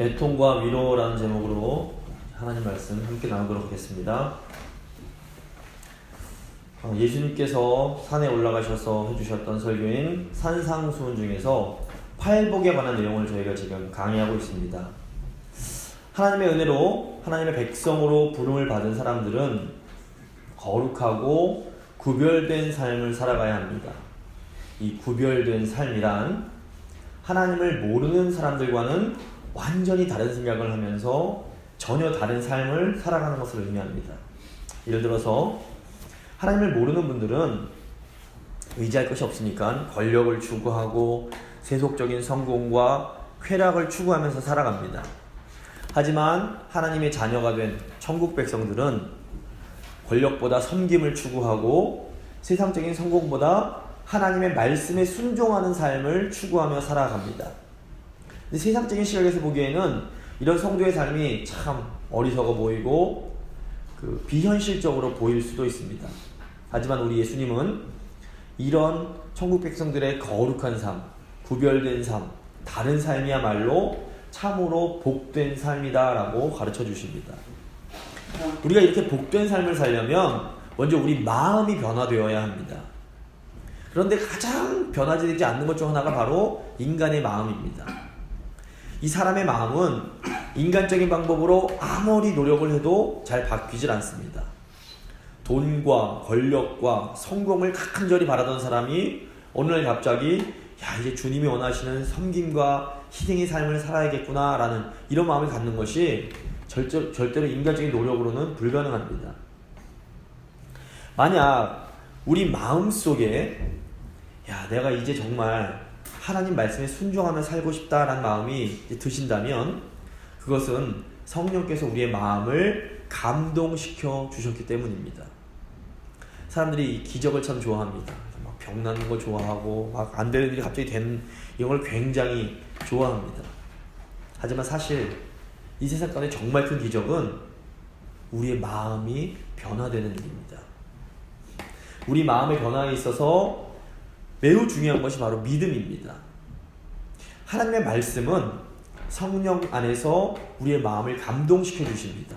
애통과 위로라는 제목으로 하나님 말씀 함께 나누도록 하겠습니다. 예수님께서 산에 올라가셔서 해주셨던 설교인 산상수훈 중에서 팔복에 관한 내용을 저희가 지금 강의하고 있습니다. 하나님의 은혜로 하나님의 백성으로 부름을 받은 사람들은 거룩하고 구별된 삶을 살아가야 합니다. 이 구별된 삶이란 하나님을 모르는 사람들과는 완전히 다른 생각을 하면서 전혀 다른 삶을 살아가는 것을 의미합니다. 예를 들어서 하나님을 모르는 분들은 의지할 것이 없으니까 권력을 추구하고 세속적인 성공과 쾌락을 추구하면서 살아갑니다. 하지만 하나님의 자녀가 된 천국 백성들은 권력보다 섬김을 추구하고 세상적인 성공보다 하나님의 말씀에 순종하는 삶을 추구하며 살아갑니다. 근데 세상적인 시각에서 보기에는 이런 성도의 삶이 참 어리석어 보이고 비현실적으로 보일 수도 있습니다. 하지만 우리 예수님은 이런 천국 백성들의 거룩한 삶, 구별된 삶, 다른 삶이야말로 참으로 복된 삶이다 라고 가르쳐 주십니다. 우리가 이렇게 복된 삶을 살려면 먼저 우리 마음이 변화되어야 합니다. 그런데 가장 변화되지 않는 것 중 하나가 바로 인간의 마음입니다. 이 사람의 마음은 인간적인 방법으로 아무리 노력을 해도 잘 바뀌질 않습니다. 돈과 권력과 성공을 간절히 바라던 사람이 어느 날 갑자기 이제 주님이 원하시는 섬김과 희생의 삶을 살아야겠구나 라는 이런 마음을 갖는 것이 절대로 인간적인 노력으로는 불가능합니다. 만약 우리 마음속에 내가 이제 정말 하나님 말씀에 순종하며 살고 싶다라는 마음이 드신다면 그것은 성령께서 우리의 마음을 감동시켜 주셨기 때문입니다. 사람들이 기적을 참 좋아합니다. 막 병 나는 걸 좋아하고 막 안 되는 일이 갑자기 되는 이런 걸 굉장히 좋아합니다. 하지만 사실 이 세상 가운데 정말 큰 기적은 우리의 마음이 변화되는 일입니다. 우리 마음의 변화에 있어서 매우 중요한 것이 바로 믿음입니다. 하나님의 말씀은 성령 안에서 우리의 마음을 감동시켜 주십니다.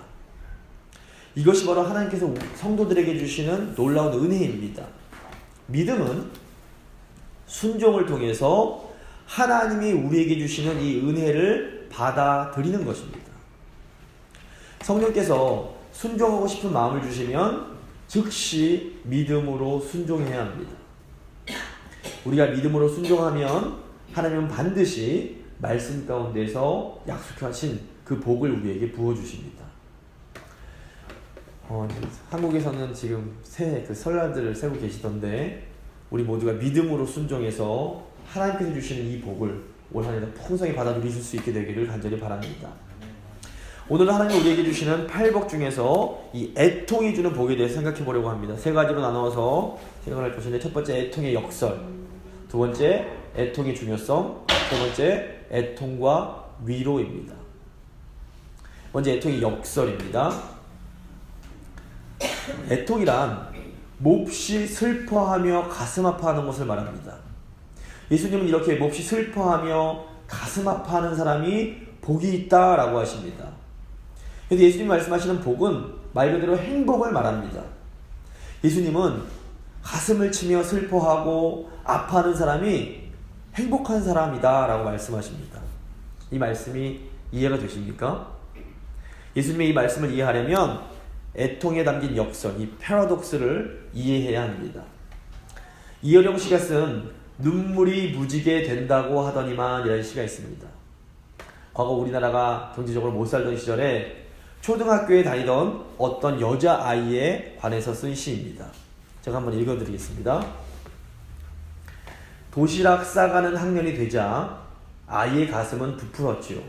이것이 바로 하나님께서 성도들에게 주시는 놀라운 은혜입니다. 믿음은 순종을 통해서 하나님이 우리에게 주시는 이 은혜를 받아들이는 것입니다. 성령께서 순종하고 싶은 마음을 주시면 즉시 믿음으로 순종해야 합니다. 우리가 믿음으로 순종하면 하나님은 반드시 말씀 가운데서 약속하신 그 복을 우리에게 부어주십니다. 한국에서는 지금 새해 설날들을 세고 계시던데 우리 모두가 믿음으로 순종해서 하나님께서 주시는 이 복을 올 한 해도 풍성히 받아 누리실 수 있게 되기를 간절히 바랍니다. 오늘 하나님이 우리에게 주시는 팔복 중에서 이 애통이 주는 복에 대해서 생각해 보려고 합니다. 세 가지로 나누어서 생각을 할 것인데 첫 번째 애통의 역설, 두 번째 애통의 중요성, 세 번째 애통과 위로입니다. 먼저 애통의 역설입니다. 애통이란 몹시 슬퍼하며 가슴 아파하는 것을 말합니다. 예수님은 이렇게 몹시 슬퍼하며 가슴 아파하는 사람이 복이 있다라고 하십니다. 그래서 예수님이 말씀하시는 복은 말 그대로 행복을 말합니다. 예수님은 가슴을 치며 슬퍼하고 아파하는 사람이 행복한 사람이다 라고 말씀하십니다. 이 말씀이 이해가 되십니까? 예수님의 이 말씀을 이해하려면 애통에 담긴 역설, 이 패러독스를 이해해야 합니다. 이어령 씨가 쓴 눈물이 무지개 된다고 하더니만 이라는 시가 있습니다. 과거 우리나라가 경제적으로 못 살던 시절에 초등학교에 다니던 어떤 여자아이에 관해서 쓴 시입니다. 제가 한번 읽어드리겠습니다. 도시락 싸가는 학년이 되자 아이의 가슴은 부풀었지요.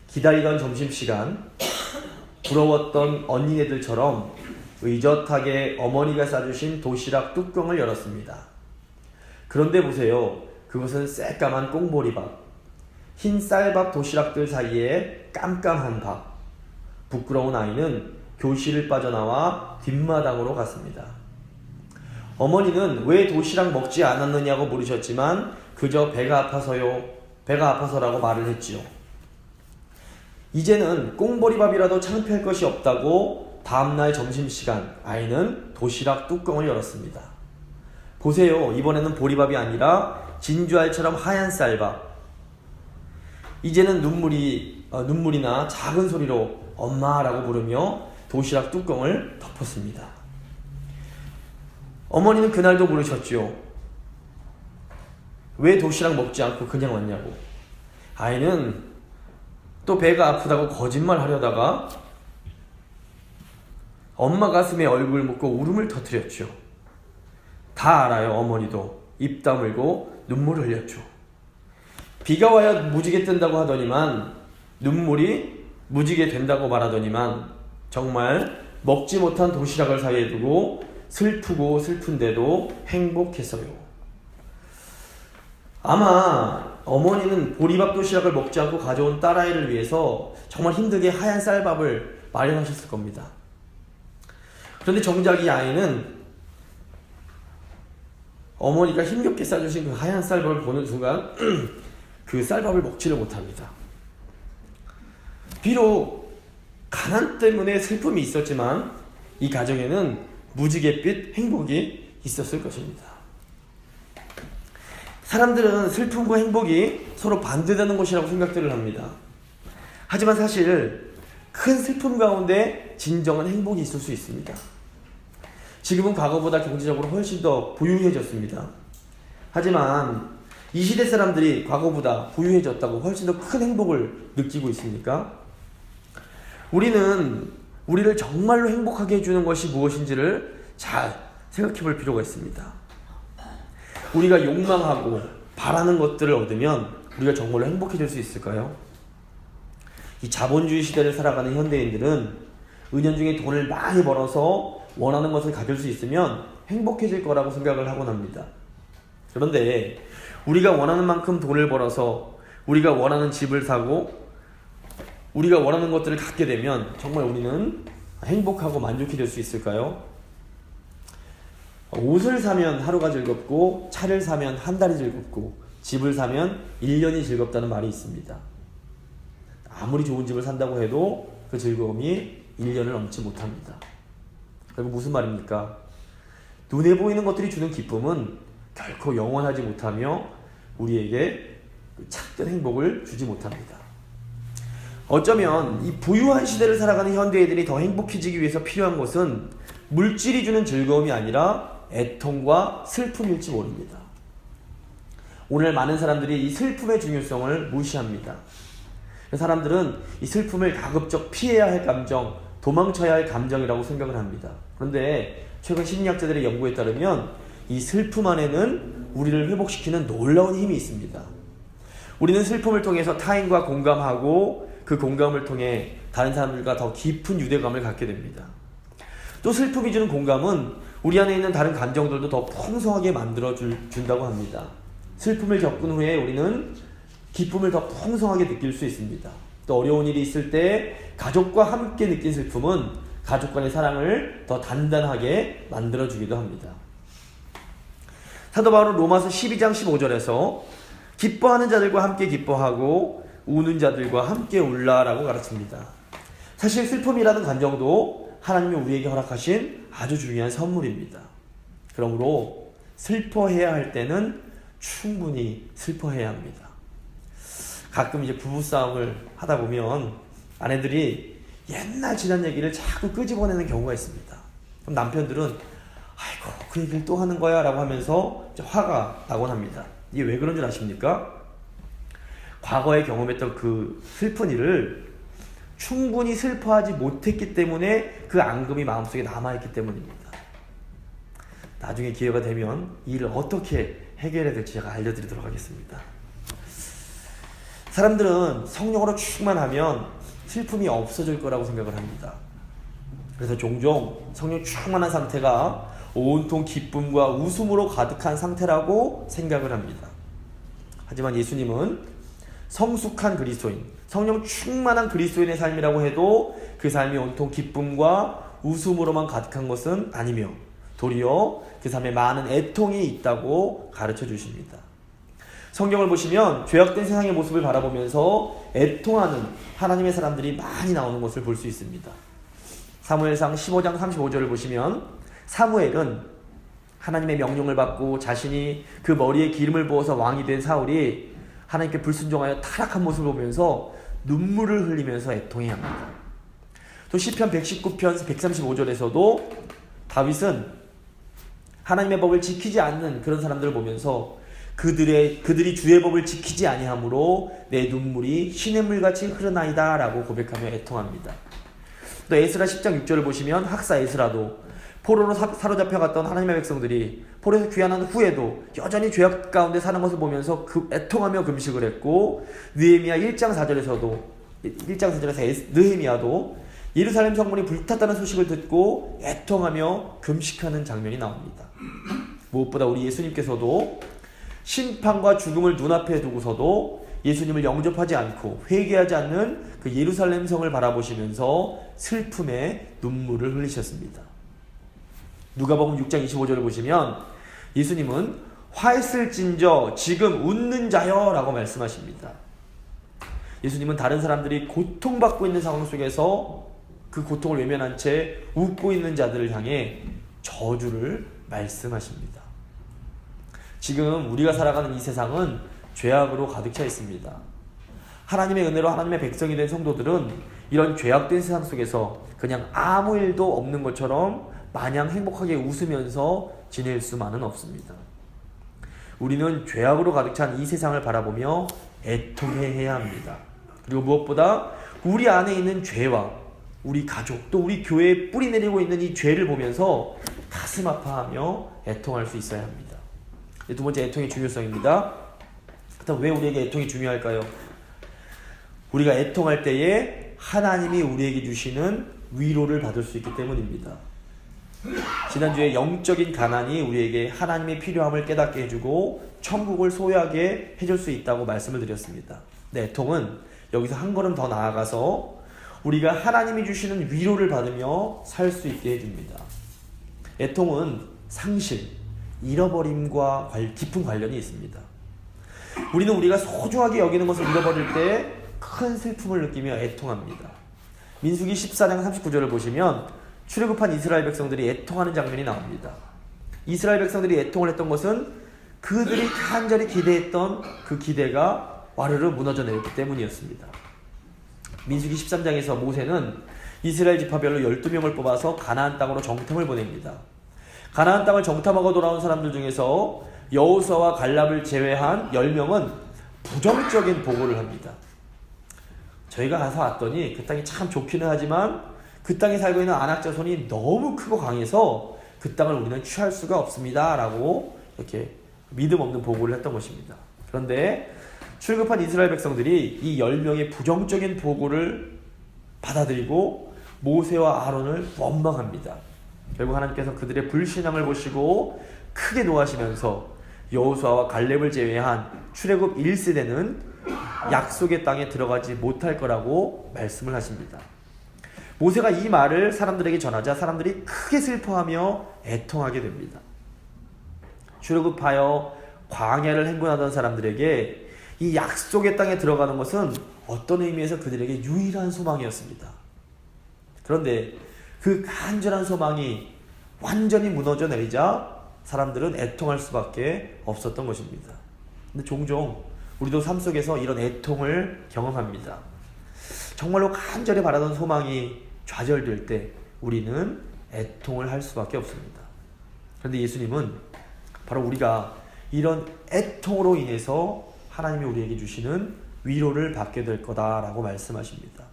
기다리던 점심시간 부러웠던 언니네들처럼 의젓하게 어머니가 싸주신 도시락 뚜껑을 열었습니다. 그런데 보세요. 그것은 새까만 꽁보리밥, 흰 쌀밥 도시락들 사이에 깜깜한 밥. 부끄러운 아이는 교실을 빠져나와 뒷마당으로 갔습니다. 어머니는 왜 도시락 먹지 않았느냐고 물으셨지만 그저 배가 아파서라고 말을 했지요. 이제는 꽁보리밥이라도 창피할 것이 없다고 다음날 점심시간 아이는 도시락 뚜껑을 열었습니다. 보세요. 이번에는 보리밥이 아니라 진주알처럼 하얀 쌀밥. 이제는 눈물이나 작은 소리로 엄마라고 부르며 도시락 뚜껑을 덮었습니다. 어머니는 그날도 물으셨죠. 왜 도시락 먹지 않고 그냥 왔냐고. 아이는 또 배가 아프다고 거짓말 하려다가 엄마 가슴에 얼굴 묻고 울음을 터뜨렸죠. 다 알아요. 어머니도 입 다물고 눈물을 흘렸죠. 비가 와야 무지개 뜬다고 하더니만 눈물이 무지개 된다고 말하더니만 정말 먹지 못한 도시락을 사이에 두고 슬프고 슬픈데도 행복했어요. 아마 어머니는 보리밥 도시락을 먹지 않고 가져온 딸아이를 위해서 정말 힘들게 하얀 쌀밥을 마련하셨을 겁니다. 그런데 정작 이 아이는 어머니가 힘겹게 싸주신 그 하얀 쌀밥을 보는 순간 그 쌀밥을 먹지를 못합니다. 비록 가난 때문에 슬픔이 있었지만 이 가정에는 무지갯빛 행복이 있었을 것입니다. 사람들은 슬픔과 행복이 서로 반대되는 것이라고 생각들을 합니다. 하지만 사실 큰 슬픔 가운데 진정한 행복이 있을 수 있습니다. 지금은 과거보다 경제적으로 훨씬 더 부유해졌습니다. 하지만 이 시대 사람들이 과거보다 부유해졌다고 훨씬 더 큰 행복을 느끼고 있습니까? 우리는 우리를 정말로 행복하게 해주는 것이 무엇인지를 잘 생각해 볼 필요가 있습니다. 우리가 욕망하고 바라는 것들을 얻으면 우리가 정말로 행복해질 수 있을까요? 이 자본주의 시대를 살아가는 현대인들은 은연중에 돈을 많이 벌어서 원하는 것을 가질 수 있으면 행복해질 거라고 생각을 하곤 합니다. 그런데 우리가 원하는 만큼 돈을 벌어서 우리가 원하는 집을 사고 우리가 원하는 것들을 갖게 되면 정말 우리는 행복하고 만족해질 수 있을까요? 옷을 사면 하루가 즐겁고 차를 사면 한 달이 즐겁고 집을 사면 1년이 즐겁다는 말이 있습니다. 아무리 좋은 집을 산다고 해도 그 즐거움이 1년을 넘지 못합니다. 그리고 무슨 말입니까? 눈에 보이는 것들이 주는 기쁨은 결코 영원하지 못하며 우리에게 참된 행복을 주지 못합니다. 어쩌면 이 부유한 시대를 살아가는 현대인들이 더 행복해지기 위해서 필요한 것은 물질이 주는 즐거움이 아니라 애통과 슬픔일지 모릅니다. 오늘 많은 사람들이 이 슬픔의 중요성을 무시합니다. 사람들은 이 슬픔을 가급적 피해야 할 감정, 도망쳐야 할 감정이라고 생각을 합니다. 그런데 최근 심리학자들의 연구에 따르면 이 슬픔 안에는 우리를 회복시키는 놀라운 힘이 있습니다. 우리는 슬픔을 통해서 타인과 공감하고 그 공감을 통해 다른 사람들과 더 깊은 유대감을 갖게 됩니다. 또 슬픔이 주는 공감은 우리 안에 있는 다른 감정들도 더 풍성하게 만들어준다고 합니다. 슬픔을 겪은 후에 우리는 기쁨을 더 풍성하게 느낄 수 있습니다. 또 어려운 일이 있을 때 가족과 함께 느낀 슬픔은 가족 간의 사랑을 더 단단하게 만들어주기도 합니다. 사도 바울은 로마서 12장 15절에서 기뻐하는 자들과 함께 기뻐하고 우는 자들과 함께 울라라고 가르칩니다. 사실 슬픔이라는 감정도 하나님이 우리에게 허락하신 아주 중요한 선물입니다. 그러므로 슬퍼해야 할 때는 충분히 슬퍼해야 합니다. 가끔 이제 부부싸움을 하다 보면 아내들이 옛날 지난 얘기를 자꾸 끄집어내는 경우가 있습니다. 그럼 남편들은 아이고 그 얘기를 또 하는 거야 라고 하면서 화가 나곤 합니다. 이게 왜 그런 줄 아십니까? 과거에 경험했던 그 슬픈 일을 충분히 슬퍼하지 못했기 때문에 그 앙금이 마음속에 남아있기 때문입니다. 나중에 기회가 되면 이 일을 어떻게 해결해야 될지 제가 알려드리도록 하겠습니다. 사람들은 성령으로 충만하면 슬픔이 없어질 거라고 생각을 합니다. 그래서 종종 성령 충만한 상태가 온통 기쁨과 웃음으로 가득한 상태라고 생각을 합니다. 하지만 예수님은 성숙한 그리스도인, 성령 충만한 그리스도인의 삶이라고 해도 그 삶이 온통 기쁨과 웃음으로만 가득한 것은 아니며 도리어 그 삶에 많은 애통이 있다고 가르쳐 주십니다. 성경을 보시면 죄악된 세상의 모습을 바라보면서 애통하는 하나님의 사람들이 많이 나오는 것을 볼 수 있습니다. 사무엘상 15장 35절을 보시면 사무엘은 하나님의 명령을 받고 자신이 그 머리에 기름을 부어서 왕이 된 사울이 하나님께 불순종하여 타락한 모습을 보면서 눈물을 흘리면서 애통해야 합니다. 또 시편 119편 135절에서도 다윗은 하나님의 법을 지키지 않는 그런 사람들을 보면서 그들이 주의 법을 지키지 아니하므로 내 눈물이 시냇물같이 흐르나이다 라고 고백하며 애통합니다. 또 에스라 10장 6절을 보시면 학사 에스라도 포로로 사로잡혀갔던 하나님의 백성들이 포로에서 귀환한 후에도 여전히 죄악 가운데 사는 것을 보면서 애통하며 금식을 했고, 느헤미야 1장 4절에서 느헤미야도 예루살렘 성문이 불탔다는 소식을 듣고 애통하며 금식하는 장면이 나옵니다. 무엇보다 우리 예수님께서도 심판과 죽음을 눈앞에 두고서도 예수님을 영접하지 않고 회개하지 않는 그 예루살렘 성을 바라보시면서 슬픔에 눈물을 흘리셨습니다. 누가복음 6장 25절을 보시면 예수님은 화했을진저 지금 웃는 자여 라고 말씀하십니다. 예수님은 다른 사람들이 고통받고 있는 상황 속에서 그 고통을 외면한 채 웃고 있는 자들을 향해 저주를 말씀하십니다. 지금 우리가 살아가는 이 세상은 죄악으로 가득 차 있습니다. 하나님의 은혜로 하나님의 백성이 된 성도들은 이런 죄악된 세상 속에서 그냥 아무 일도 없는 것처럼 마냥 행복하게 웃으면서 지낼 수만은 없습니다. 우리는 죄악으로 가득 찬 이 세상을 바라보며 애통해야 합니다. 그리고 무엇보다 우리 안에 있는 죄와 우리 가족 또 우리 교회에 뿌리 내리고 있는 이 죄를 보면서 가슴 아파하며 애통할 수 있어야 합니다. 두 번째, 애통의 중요성입니다. 그렇다면 왜 우리에게 애통이 중요할까요? 우리가 애통할 때에 하나님이 우리에게 주시는 위로를 받을 수 있기 때문입니다. 지난주에 영적인 가난이 우리에게 하나님의 필요함을 깨닫게 해주고 천국을 소유하게 해줄 수 있다고 말씀을 드렸습니다. 네, 애통은 여기서 한 걸음 더 나아가서 우리가 하나님이 주시는 위로를 받으며 살 수 있게 해줍니다. 애통은 상실, 잃어버림과 깊은 관련이 있습니다. 우리는 우리가 소중하게 여기는 것을 잃어버릴 때 큰 슬픔을 느끼며 애통합니다. 민수기 14장 39절을 보시면 출애굽한 이스라엘 백성들이 애통하는 장면이 나옵니다. 이스라엘 백성들이 애통을 했던 것은 그들이 간절히 기대했던 그 기대가 와르르 무너져 내렸기 때문이었습니다. 민수기 13장에서 모세는 이스라엘 지파별로 12명을 뽑아서 가나안 땅으로 정탐을 보냅니다. 가나안 땅을 정탐하고 돌아온 사람들 중에서 여호수아와 갈렙을 제외한 10명은 부정적인 보고를 합니다. 저희가 가서 왔더니 그 땅이 참 좋기는 하지만 그 땅에 살고 있는 아낙 자손이 너무 크고 강해서 그 땅을 우리는 취할 수가 없습니다 라고 이렇게 믿음 없는 보고를 했던 것입니다. 그런데 출급한 이스라엘 백성들이 이 10명의 부정적인 보고를 받아들이고 모세와 아론을 원망합니다. 결국 하나님께서 그들의 불신앙을 보시고 크게 노하시면서 여호수아와 갈렙을 제외한 출애굽 1세대는 약속의 땅에 들어가지 못할 거라고 말씀을 하십니다. 모세가 이 말을 사람들에게 전하자 사람들이 크게 슬퍼하며 애통하게 됩니다. 출애굽하여 광야를 행군하던 사람들에게 이 약속의 땅에 들어가는 것은 어떤 의미에서 그들에게 유일한 소망이었습니다. 그런데 그 간절한 소망이 완전히 무너져 내리자 사람들은 애통할 수밖에 없었던 것입니다. 근데 종종 우리도 삶 속에서 이런 애통을 경험합니다. 정말로 간절히 바라던 소망이 좌절될 때 우리는 애통을 할 수밖에 없습니다. 그런데 예수님은 바로 우리가 이런 애통으로 인해서 하나님이 우리에게 주시는 위로를 받게 될 거다라고 말씀하십니다.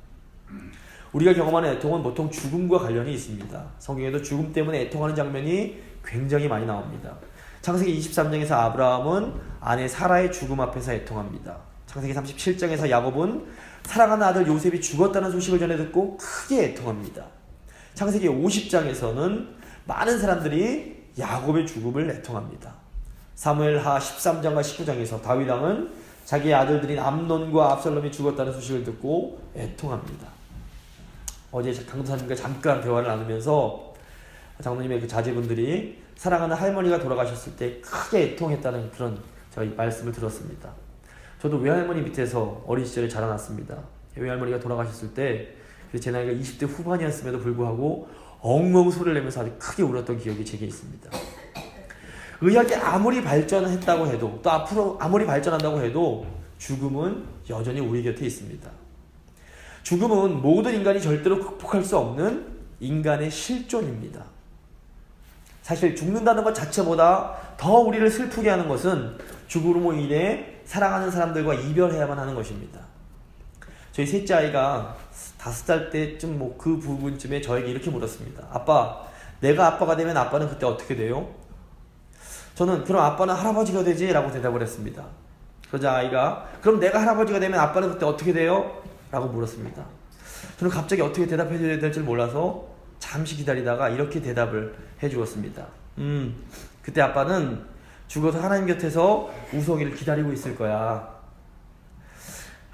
우리가 경험하는 애통은 보통 죽음과 관련이 있습니다. 성경에도 죽음 때문에 애통하는 장면이 굉장히 많이 나옵니다. 창세기 23장에서 아브라함은 아내 사라의 죽음 앞에서 애통합니다. 창세기 37장에서 야곱은 사랑하는 아들 요셉이 죽었다는 소식을 전해 듣고 크게 애통합니다. 창세기 50장에서는 많은 사람들이 야곱의 죽음을 애통합니다. 사무엘하 13장과 19장에서 다윗 왕은 자기의 아들들인 암논과 압살롬이 죽었다는 소식을 듣고 애통합니다. 어제 강도사님과 잠깐 대화를 나누면서 장로님의 그 자제분들이 사랑하는 할머니가 돌아가셨을 때 크게 애통했다는 그런 제가 이 말씀을 들었습니다. 저도 외할머니 밑에서 어린 시절에 자라났습니다. 외할머니가 돌아가셨을 때 제 나이가 20대 후반이었음에도 불구하고 엉엉 소리를 내면서 아주 크게 울었던 기억이 제게 있습니다. 의학이 아무리 발전했다고 해도 또 앞으로 아무리 발전한다고 해도 죽음은 여전히 우리 곁에 있습니다. 죽음은 모든 인간이 절대로 극복할 수 없는 인간의 실존입니다. 사실 죽는다는 것 자체보다 더 우리를 슬프게 하는 것은 죽음으로 인해 사랑하는 사람들과 이별해야만 하는 것입니다. 저희 셋째 아이가 5살 때쯤 그 부분쯤에 저에게 이렇게 물었습니다. 아빠, 내가 아빠가 되면 아빠는 그때 어떻게 돼요? 저는 그럼 아빠는 할아버지가 되지? 라고 대답을 했습니다. 그러자 아이가 그럼 내가 할아버지가 되면 아빠는 그때 어떻게 돼요? 라고 물었습니다. 저는 갑자기 어떻게 대답해줘야 될지 몰라서 잠시 기다리다가 이렇게 대답을 해주었습니다. 그때 아빠는 죽어서 하나님 곁에서 우석이를 기다리고 있을 거야.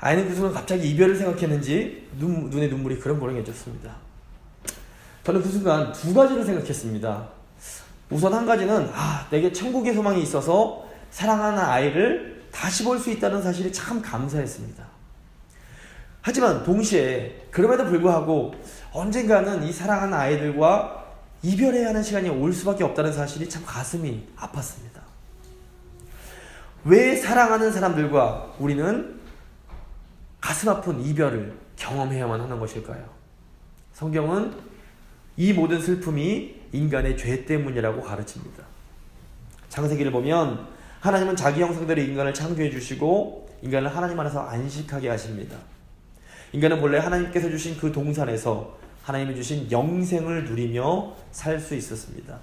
아이는 그 순간 갑자기 이별을 생각했는지 눈에 눈물이 그렁그렁해졌습니다. 저는 그 순간 두 가지를 생각했습니다. 우선 한 가지는 내게 천국의 소망이 있어서 사랑하는 아이를 다시 볼 수 있다는 사실이 참 감사했습니다. 하지만 동시에 그럼에도 불구하고 언젠가는 이 사랑하는 아이들과 이별해야 하는 시간이 올 수밖에 없다는 사실이 참 가슴이 아팠습니다. 왜 사랑하는 사람들과 우리는 가슴 아픈 이별을 경험해야만 하는 것일까요? 성경은 이 모든 슬픔이 인간의 죄 때문이라고 가르칩니다. 창세기를 보면 하나님은 자기 형상대로 인간을 창조해 주시고 인간을 하나님 안에서 안식하게 하십니다. 인간은 본래 하나님께서 주신 그 동산에서 하나님이 주신 영생을 누리며 살 수 있었습니다.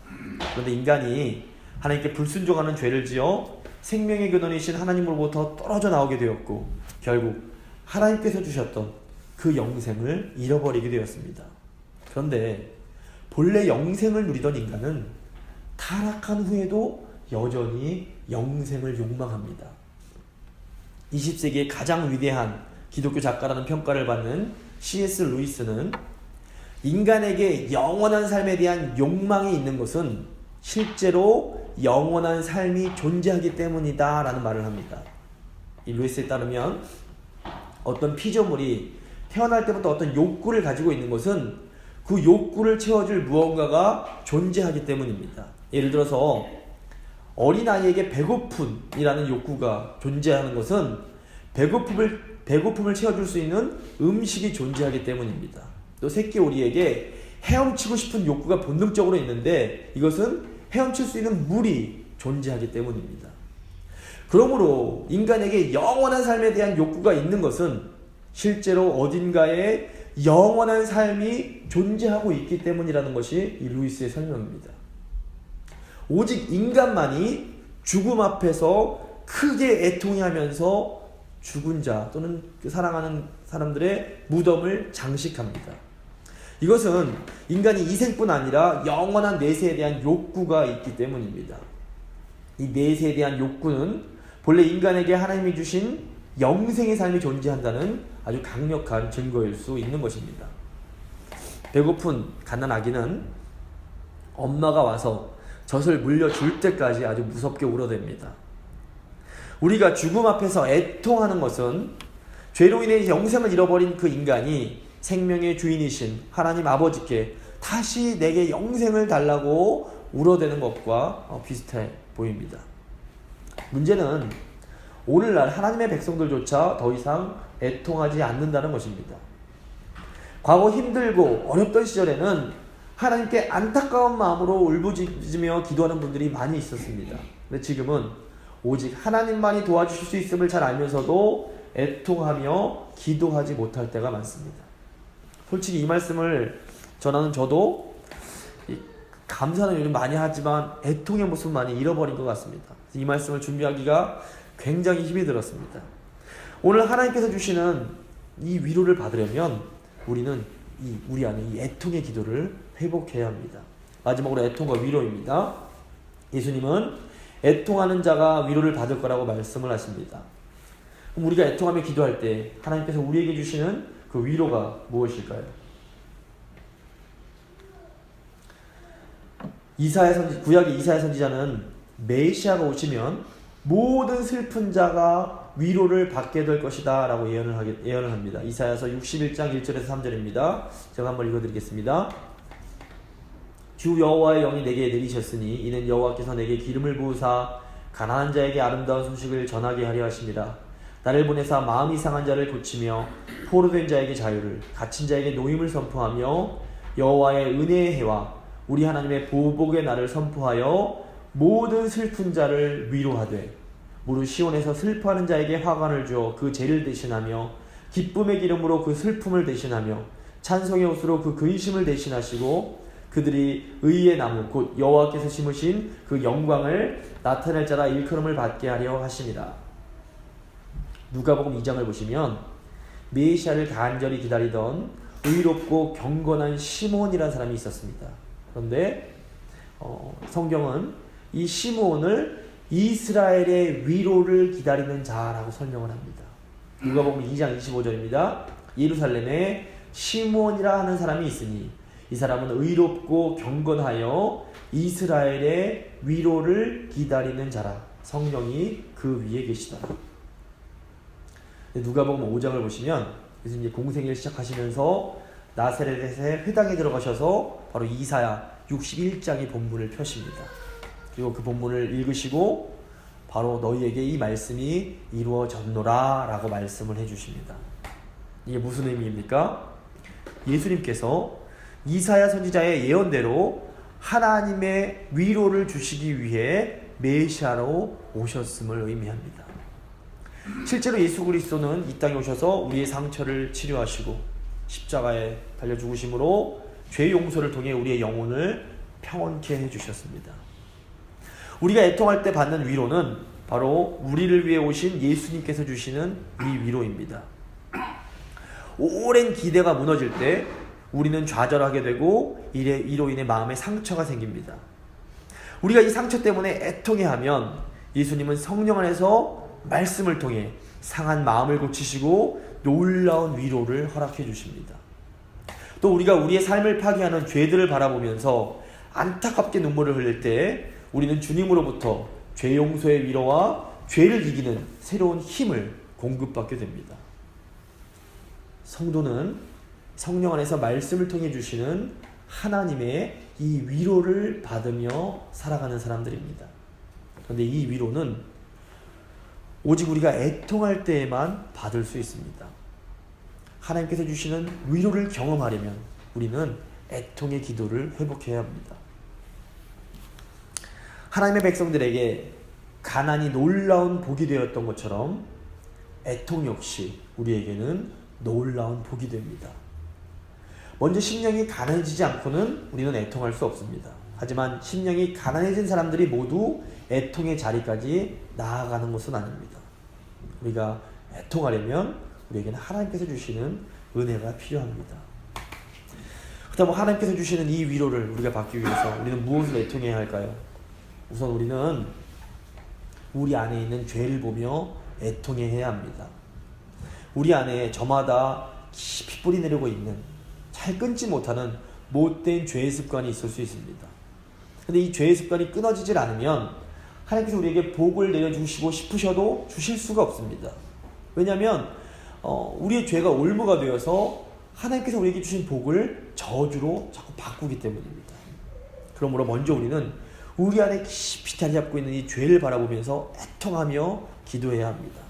그런데 인간이 하나님께 불순종하는 죄를 지어 생명의 근원이신 하나님으로부터 떨어져 나오게 되었고 결국 하나님께서 주셨던 그 영생을 잃어버리게 되었습니다. 그런데 본래 영생을 누리던 인간은 타락한 후에도 여전히 영생을 욕망합니다. 20세기의 가장 위대한 기독교 작가라는 평가를 받는 C.S. 루이스는 인간에게 영원한 삶에 대한 욕망이 있는 것은 실제로 영원한 삶이 존재하기 때문이다 라는 말을 합니다. 이 루이스에 따르면 어떤 피조물이 태어날 때부터 어떤 욕구를 가지고 있는 것은 그 욕구를 채워줄 무언가가 존재하기 때문입니다. 예를 들어서 어린아이에게 배고픔이라는 욕구가 존재하는 것은 배고픔을 채워줄 수 있는 음식이 존재하기 때문입니다. 또 새끼 오리에게 헤엄치고 싶은 욕구가 본능적으로 있는데 이것은 헤엄칠 수 있는 물이 존재하기 때문입니다. 그러므로 인간에게 영원한 삶에 대한 욕구가 있는 것은 실제로 어딘가에 영원한 삶이 존재하고 있기 때문이라는 것이 이 루이스의 설명입니다. 오직 인간만이 죽음 앞에서 크게 애통해하면서 죽은 자 또는 사랑하는 사람들의 무덤을 장식합니다. 이것은 인간이 이생뿐 아니라 영원한 내세에 대한 욕구가 있기 때문입니다. 이 내세에 대한 욕구는 본래 인간에게 하나님이 주신 영생의 삶이 존재한다는 아주 강력한 증거일 수 있는 것입니다. 배고픈 갓난아기는 엄마가 와서 젖을 물려줄 때까지 아주 무섭게 울어댑니다. 우리가 죽음 앞에서 애통하는 것은 죄로 인해 영생을 잃어버린 그 인간이 생명의 주인이신 하나님 아버지께 다시 내게 영생을 달라고 울어대는 것과 비슷해 보입니다. 문제는 오늘날 하나님의 백성들조차 더 이상 애통하지 않는다는 것입니다. 과거 힘들고 어렵던 시절에는 하나님께 안타까운 마음으로 울부짖으며 기도하는 분들이 많이 있었습니다. 근데 지금은 오직 하나님만이 도와주실 수 있음을 잘 알면서도 애통하며 기도하지 못할 때가 많습니다. 솔직히 이 말씀을 전하는 저도 감사는 요즘 많이 하지만 애통의 모습을 많이 잃어버린 것 같습니다. 이 말씀을 준비하기가 굉장히 힘이 들었습니다. 오늘 하나님께서 주시는 이 위로를 받으려면 우리는 우리 안에 이 애통의 기도를 회복해야 합니다. 마지막으로 애통과 위로입니다. 예수님은 애통하는 자가 위로를 받을 거라고 말씀을 하십니다. 그럼 우리가 애통하며 기도할 때 하나님께서 우리에게 주시는 그 위로가 무엇일까요? 구약의 이사야 선지자는 메시아가 오시면 모든 슬픈 자가 위로를 받게 될 것이다 라고 예언을 합니다. 이사야서 61장 1절에서 3절입니다. 제가 한번 읽어드리겠습니다. 주 여호와의 영이 내게 내리셨으니 이는 여호와께서 내게 기름을 부으사 가난한 자에게 아름다운 소식을 전하게 하려 하십니다. 나를 보내사 마음이 상한 자를 고치며 포로된 자에게 자유를, 갇힌 자에게 노임을 선포하며 여호와의 은혜의 해와 우리 하나님의 보복의 날을 선포하여 모든 슬픈 자를 위로하되 무릇 시온에서 슬퍼하는 자에게 화관을 주어 그 죄를 대신하며 기쁨의 기름으로 그 슬픔을 대신하며 찬송의 옷으로 그 근심을 대신하시고 그들이 의의 나무 곧 여호와께서 심으신 그 영광을 나타낼 자라 일컬음을 받게 하려 하심이라. 누가복음 2장을 보시면 메시아를 간절히 기다리던 의롭고 경건한 시므온이라는 사람이 있었습니다. 그런데 성경은 이 시므온을 이스라엘의 위로를 기다리는 자라고 설명을 합니다. 누가복음 2장 25절입니다. 예루살렘에 시므온이라 하는 사람이 있으니 이 사람은 의롭고 경건하여 이스라엘의 위로를 기다리는 자라. 성령이 그 위에 계시더라. 누가복음 5장을 보시면 그래서 이제 공생을 시작하시면서 나사렛에 회당에 들어가셔서 바로 이사야 61장의 본문을 펴십니다. 그리고 그 본문을 읽으시고 바로 너희에게 이 말씀이 이루어졌노라 라고 말씀을 해주십니다. 이게 무슨 의미입니까? 예수님께서 이사야 선지자의 예언대로 하나님의 위로를 주시기 위해 메시아로 오셨음을 의미합니다. 실제로 예수 그리스도는 이 땅에 오셔서 우리의 상처를 치료하시고 십자가에 달려 죽으심으로 죄 용서를 통해 우리의 영혼을 평온케 해주셨습니다. 우리가 애통할 때 받는 위로는 바로 우리를 위해 오신 예수님께서 주시는 이 위로입니다. 오랜 기대가 무너질 때 우리는 좌절하게 되고 이로 인해 마음에 상처가 생깁니다. 우리가 이 상처 때문에 애통해하면 예수님은 성령 안에서 말씀을 통해 상한 마음을 고치시고 놀라운 위로를 허락해 주십니다. 또 우리가 우리의 삶을 파괴하는 죄들을 바라보면서 안타깝게 눈물을 흘릴 때 우리는 주님으로부터 죄 용서의 위로와 죄를 이기는 새로운 힘을 공급받게 됩니다. 성도는 성령 안에서 말씀을 통해 주시는 하나님의 이 위로를 받으며 살아가는 사람들입니다. 그런데 이 위로는 오직 우리가 애통할 때에만 받을 수 있습니다. 하나님께서 주시는 위로를 경험하려면 우리는 애통의 기도를 회복해야 합니다. 하나님의 백성들에게 가난이 놀라운 복이 되었던 것처럼 애통 역시 우리에게는 놀라운 복이 됩니다. 먼저 심령이 가난해지지 않고는 우리는 애통할 수 없습니다. 하지만 심령이 가난해진 사람들이 모두 애통의 자리까지 나아가는 것은 아닙니다. 우리가 애통하려면 우리에게는 하나님께서 주시는 은혜가 필요합니다. 그렇다면 하나님께서 주시는 이 위로를 우리가 받기 위해서 우리는 무엇을 애통해야 할까요? 우선 우리는 우리 안에 있는 죄를 보며 애통해야 합니다. 우리 안에 저마다 깊이 뿌리 내리고 있는 잘 끊지 못하는 못된 죄의 습관이 있을 수 있습니다. 근데 이 죄의 습관이 끊어지질 않으면 하나님께서 우리에게 복을 내려주시고 싶으셔도 주실 수가 없습니다. 왜냐하면 우리의 죄가 올무가 되어서 하나님께서 우리에게 주신 복을 저주로 자꾸 바꾸기 때문입니다. 그러므로 먼저 우리는 우리 안에 깊이 자리 잡고 있는 이 죄를 바라보면서 애통하며 기도해야 합니다.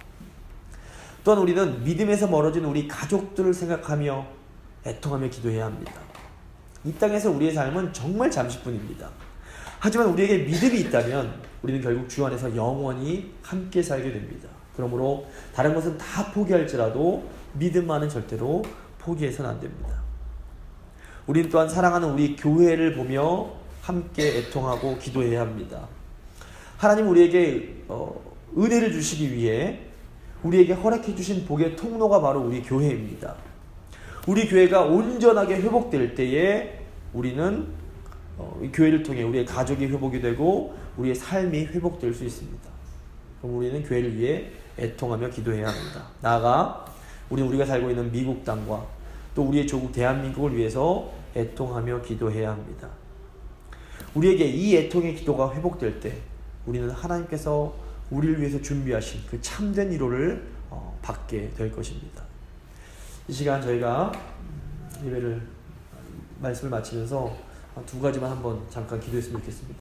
또한 우리는 믿음에서 멀어진 우리 가족들을 생각하며 애통하며 기도해야 합니다. 이 땅에서 우리의 삶은 정말 잠시뿐입니다. 하지만 우리에게 믿음이 있다면 우리는 결국 주 안에서 영원히 함께 살게 됩니다. 그러므로 다른 것은 다 포기할지라도 믿음만은 절대로 포기해서는 안 됩니다. 우리는 또한 사랑하는 우리 교회를 보며 함께 애통하고 기도해야 합니다. 하나님 우리에게 은혜를 주시기 위해 우리에게 허락해 주신 복의 통로가 바로 우리 교회입니다. 우리 교회가 온전하게 회복될 때에 우리는 이 교회를 통해 우리의 가족이 회복이 되고 우리의 삶이 회복될 수 있습니다. 그럼 우리는 교회를 위해 애통하며 기도해야 합니다. 나아가 우리가 살고 있는 미국 땅과 또 우리의 조국 대한민국을 위해서 애통하며 기도해야 합니다. 우리에게 이 애통의 기도가 회복될 때 우리는 하나님께서 우리를 위해서 준비하신 그 참된 위로를 받게 될 것입니다. 이 시간 저희가 예배를 말씀을 마치면서 두 가지만 한번 잠깐 기도했으면 좋겠습니다.